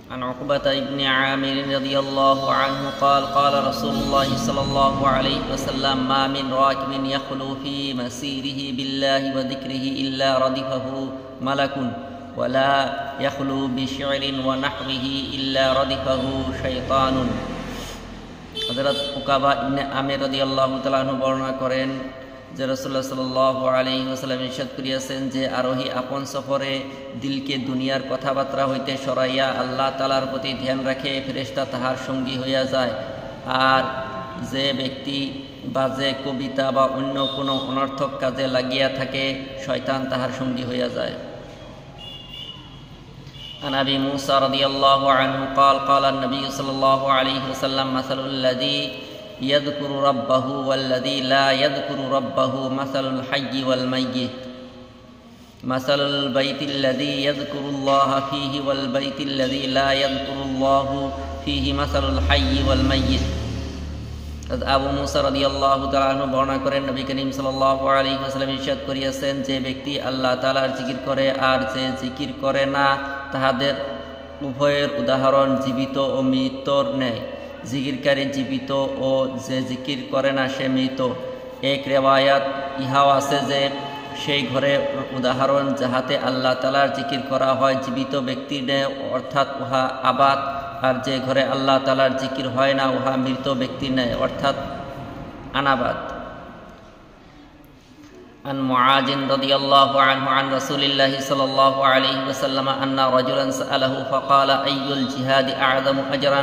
عن عقبة بن عامر رضي الله عنه قال قال رسول الله صلى الله عليه وسلم ما من راكب يخلو في مسيره بالله وذكره إلا ردفه ملك ولا يخلو بشعر ونحوه إلا ردفه شيطان. হযরত উকাবা ইবনে আমির রাদিয়াল্লাহু তাআলা আনহু বর্ণনা করেন যে রাসূলুল্লাহ সাল্লাল্লাহু আলাইহি ওয়াসাল্লাম ইরশাদ করিয়াছেন যে আরোহী আপন সফরে দিলকে দুনিয়ার কথাবার্তা হইতে সরাইয়া আল্লাহ তাআলার প্রতি ধ্যান রাখে ফেরেশতা তাহার সঙ্গী হইয়া যায়, আর যে ব্যক্তি বাজে কবিতা বা অন্য কোনো অনর্থক কাজে লাগিয়া থাকে শয়তান তাহার সঙ্গী হইয়া যায়। عن أبي موسى رضي الله عنه قال قال النبي صلى الله عليه وسلم مثل الذي يذكر ربه والذي لا يذكر ربه مثل الحي والميت مثل البيت الذي يذكر الله فيه والبيت الذي لا يذكر الله فيه مثل الحي والميت. আবু মুসা রাদিয়াল্লাহু তাআলা আনহু বর্ণনা করেন নবী করিম সাল্লাল্লাহু আলাইহি ওয়াসাল্লাম ইরশাদ করিয়াছেন যে ব্যক্তি আল্লাহ তাআলার জিকির করে আর যে জিকির করে না তাহাদের উভয়ের উদাহরণ জীবিত ও মৃতর ন্যায়। জিকিরকারী জীবিত ও যে জিকির করে না সে মৃত। এক রিওয়ায়াত ইহাও আছে যে সেই ঘরের উদাহরণ যাহাতে আল্লাহ তাআলার জিকির করা হয় জীবিত ব্যক্তির ন্যায়, অর্থাৎ উহা আবাদ, আর যে ঘরে আল্লাহ তাআলার জিকির হয় না উহা মৃত ব্যক্তির ন্যায়, অর্থাৎ আনাবাদ। عن معاذ رضي الله عنه عن رسول الله صلى الله عليه وسلم أن رجلا سأله فقال أي الجهاد أعظم أجرا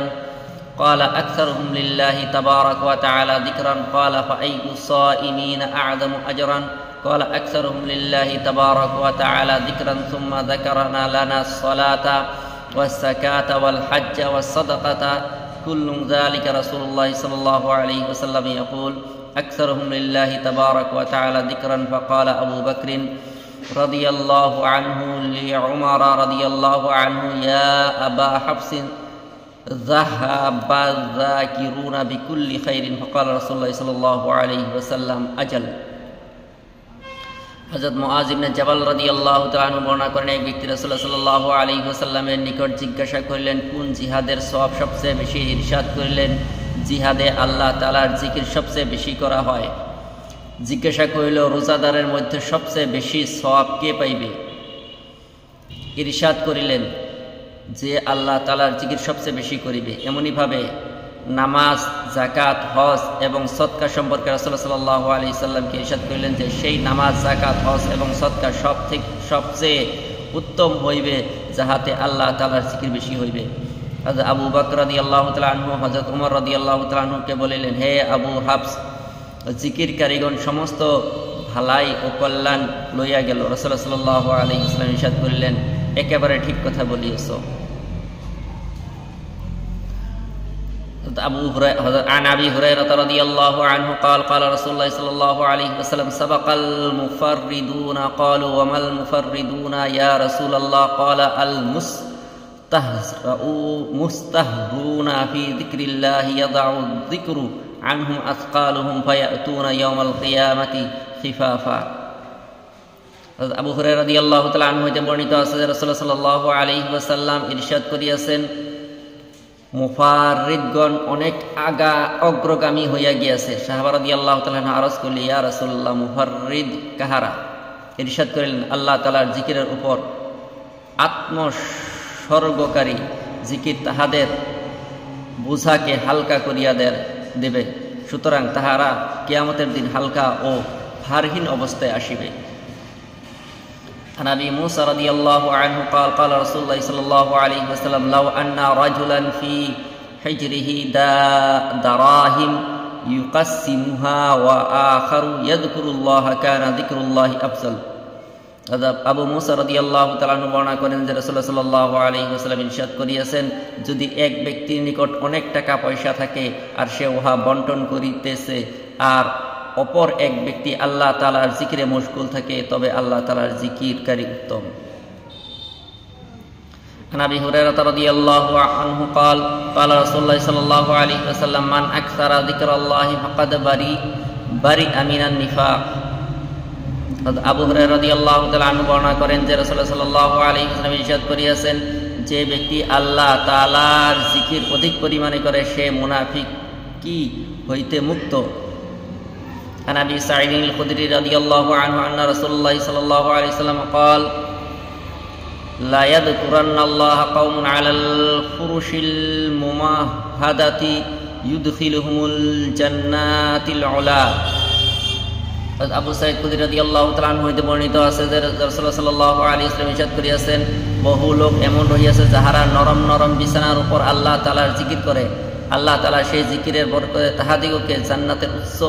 قال أكثرهم لله تبارك وتعالى ذكرا قال فأي الصائمين أعظم أجرا قال أكثرهم لله تبارك وتعالى ذكرا ثم ذكرنا لنا الصلاة والزكاة والحج والصدقة كل ذلك رسول الله صلى الله عليه وسلم يقول أكثرهم لله تبارك وتعالى ذكرا فقال أبو بكر رضي الله عنه لعمر رضي الله عنه يا أبا حفص ذهب الذاكرون بكل خير فقال رسول الله صلى الله عليه وسلم أجل. হযরত মুআয ইবনে জাবাল রাদিয়াল্লাহু তাআলা আনহু বর্ণনা করেন এক ব্যক্তি রাসূলুল্লাহ সাল্লাল্লাহু আলাইহি ওয়াসাল্লামের নিকট জিজ্ঞাসা করিলেন কোন জিহাদের সওয়াব সবচেয়ে বেশি? ইরশাদ করিলেন জিহাদে আল্লাহ তাআলার জিকির সবচেয়ে বেশি করা হয়। জিজ্ঞাসা করিল রোজাদারের মধ্যে সবচেয়ে বেশি সওয়াব কে পাইবে? ইরশাদ করিলেন যে আল্লাহ তাআলার জিকির সবচেয়ে বেশি করিবে। এমনিভাবে নামাজ, যাকাত, হজ এবং সদকা সম্পর্কে রাসূলুল্লাহ সাল্লাল্লাহু আলাইহি সাল্লামকে ইরশাদ করিলেন যে সেই নামাজ, যাকাত, হজ এবং সদকা সবচেয়ে উত্তম হইবে যাহাতে আল্লাহ তাআলার জিকির বেশি হইবে। হযরত আবু বকর রাদিয়াল্লাহু তাআলা আনহু হযরত ওমর রাদিয়াল্লাহু তাআলা আনহুকে বলিলেন, হে আবু হাফস, জিকিরকারীগণ সমস্ত ভালাই ও কল্যাণ লইয়া গেল। রাসূলুল্লাহ সাল্লাল্লাহু আলাইহি ওয়াসাল্লাম ইরশাদ করিলেন, একেবারে ঠিক কথা বলিয়েছ। عن أبي هريرة رضي الله عنه قال قال رسول الله صلى الله عليه وسلم سبق المفردون قالوا وما المفردون يا رسول الله قال المستهزئون في ذكر الله يضع الذكر عنهم أثقالهم فيأتون يوم القيامة خفافا. আবু হুরায়রা রাদিয়াল্লাহু তাআলা আনহু হতে বর্ণিত আছে যে রাসূলুল্লাহ সাল্লাল্লাহু আলাইহি ওয়াসাল্লাম ইরশাদ করিয়াছেন মুফাররিদগণ অনেক অগ্রগামী হইয়া গিয়াছে। সাহাবা রাদিয়াল্লাহু তাআলা আরজ করলেন, ইয়া রাসূলুল্লাহ, মুফাররিদ কাহারা? ইরশাদ করিলেন, আল্লাহ তাআলার জিকিরের উপর আত্মসর্গকারী জিকির তাহাদের বোঝাকে হালকা করিয়া দেবে, সুতরাং তাহারা কিয়ামতের দিন হালকা ও ভারহীন অবস্থায় আসিবে। عن أبي موسى رضي الله عنه قال قال رسول الله صلى الله عليه وسلم لو أن رجلا في حجره دراهم يقسمها وآخر يذكر الله كان ذكر الله أفضل. আবু মুসা রাদিয়াল্লাহু তাআলা আনহু বর্ণনা করেন যে রাসূলুল্লাহ সাল্লাল্লাহু আলাইহি ওয়াসাল্লাম ইরশাদ করিয়াছেন, যদি এক ব্যক্তির নিকট অনেক টাকা পয়সা থাকে আর সে উহা বন্টন করিতেছে আর অপর এক ব্যক্তি আল্লাহ তাআলার জিকিরে মশগুল থাকে তবে আল্লাহ তাআলার জিকিরকারী উত্তম। عن أبي هريرة رضي الله عنه قال قال رسول الله صلى الله عليه وسلم من أكثر ذكر الله فقد برئ من النفاق. আবু হুরায়রা রাদিয়াল্লাহু তাআলা আনহু বর্ণনা করেন যে রাসূলুল্লাহ সাল্লাল্লাহু আলাইহি ওয়াসাল্লাম ইরশাদ করিয়াছেন, যে ব্যক্তি আল্লাহ তাআলার জিকির অধিক পরিমাণে করে সে মুনাফিকি হইতে মুক্ত। عن أبي سعيد الخدري رضي الله عنه أن رسول الله صلى الله عليه وسلم قال لا يذكرن الله قوم على الفرش الممهدة يدخلهم الجنات العلا। আবু সাঈদ খুদরী রাদিয়াল্লাহু তাআলা আনহু হইতে বর্ণিত আছে যে রাসূলুল্লাহ সাল্লাল্লাহু আলাইহি ওয়াসাল্লাম ইরশাদ করিয়াছেন, বহু লোক এমন রহিয়াছে যাহারা নরম নরম বিছানার উপর আল্লাহ তাআলার জিকির করে, আল্লাহ তাআলা সেই জিকিরের বরকতে তাহাদিগকে জান্নাতের উচ্চ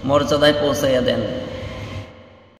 মর্যাদায় পৌঁছাইয়া দেন।